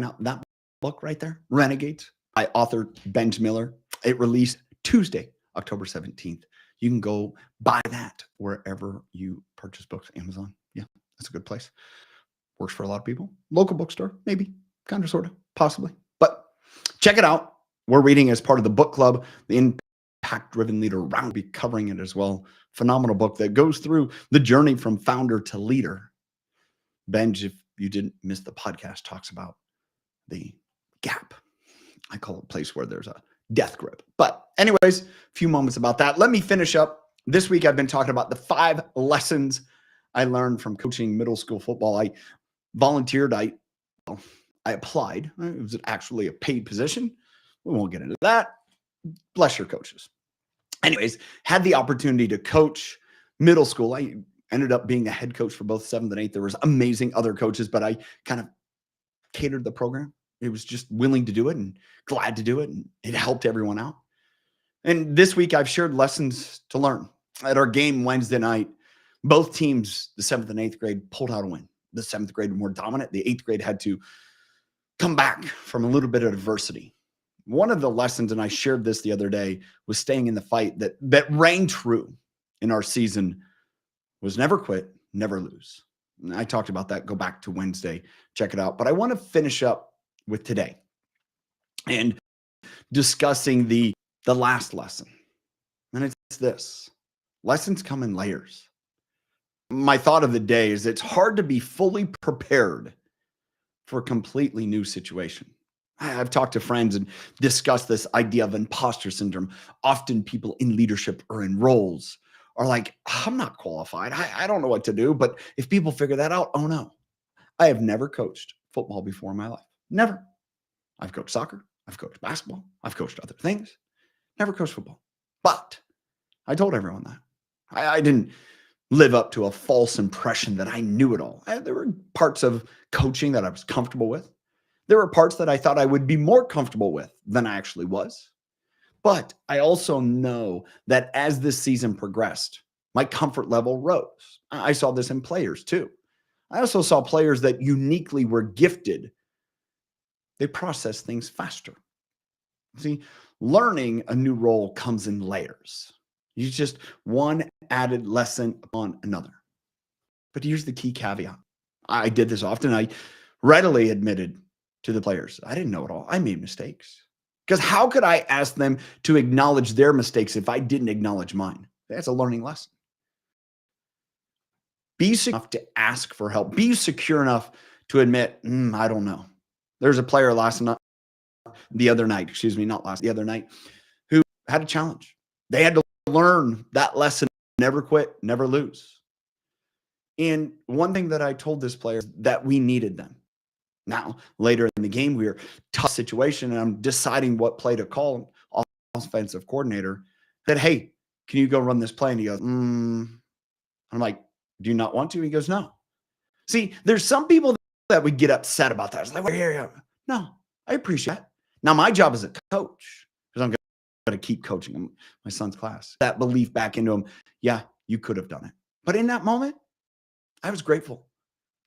out that book right there, Renegades by author Benj Miller. It released Tuesday, October 17th. You can go buy that wherever you purchase books. Amazon. Yeah, that's a good place. Works for a lot of people. Local bookstore, maybe, kind of, sort of, possibly. But check it out. We're reading as part of the book club, the Impact-Driven Leader Round. We'll be covering it as well. Phenomenal book that goes through the journey from founder to leader. Benj, if you didn't miss the podcast, talks about the gap. I call it a place where there's a death grip. But anyways, a few moments about that. Let me finish up. This week, I've been talking about the 5 lessons I learned from coaching middle school football. I volunteered. I applied. It was actually a paid position. We won't get into that. Bless your coaches. Anyways, had the opportunity to coach middle school. I ended up being a head coach for both 7th and 8th. There was amazing other coaches, but I kind of catered the program. It was just willing to do it and glad to do it. And it helped everyone out. And this week I've shared lessons to learn. At our game Wednesday night, both teams, the 7th and 8th grade, pulled out a win. The 7th grade were more dominant. The 8th grade had to come back from a little bit of adversity. One of the lessons, and I shared this the other day, was staying in the fight that rang true in our season was never quit, never lose. And I talked about that. Go back to Wednesday, check it out. But I want to finish up with today and discussing the last lesson. And it's this. Lessons come in layers. My thought of the day is it's hard to be fully prepared for a completely new situation. I've talked to friends and discussed this idea of imposter syndrome. Often people in leadership or in roles are like, I'm not qualified. I don't know what to do. But if people figure that out, oh no. I have never coached football before in my life. Never. I've coached soccer. I've coached basketball. I've coached other things. Never coached football. But I told everyone that. I didn't live up to a false impression that I knew it all. There were parts of coaching that I was comfortable with. There were parts that I thought I would be more comfortable with than I actually was. But I also know that as this season progressed, my comfort level rose. I saw this in players too. I also saw players that uniquely were gifted. They process things faster. See, learning a new role comes in layers. You just one added lesson upon another. But here's the key caveat. I did this often. I readily admitted to the players, I didn't know it all. I made mistakes. Because how could I ask them to acknowledge their mistakes if I didn't acknowledge mine? That's a learning lesson. Be secure enough to ask for help. Be secure enough to admit, I don't know. There's a player the other night, who had a challenge. They had to learn that lesson, never quit, never lose. And one thing that I told this player is that we needed them. Now, later in the game, we were tough situation, and I'm deciding what play to call. Offensive coordinator said, hey, can you go run this play? And he goes, I'm like, do you not want to? He goes, no. See, there's some people that would get upset about that. It's like, here. No, I appreciate that. Now, my job as a coach, because I'm going to keep coaching him, my son's class, that belief back into him. Yeah, you could have done it. But in that moment, I was grateful.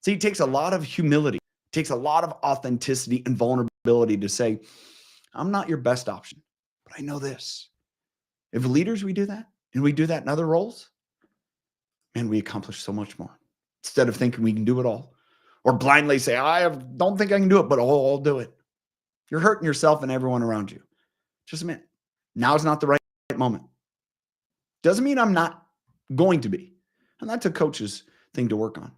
See, it takes a lot of humility. It takes a lot of authenticity and vulnerability to say, I'm not your best option, but I know this. If leaders, we do that, and we do that in other roles, man, we accomplish so much more. Instead of thinking we can do it all, or blindly say, don't think I can do it, but I'll do it. You're hurting yourself and everyone around you. Just admit, now is not the right moment. Doesn't mean I'm not going to be. And that's a coach's thing to work on.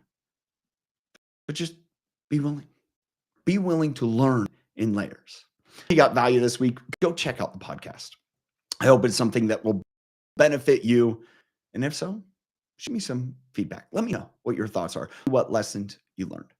But just be willing. Be willing to learn in layers. If you got value this week, go check out the podcast. I hope it's something that will benefit you. And if so, shoot me some feedback. Let me know what your thoughts are, what lessons you learned.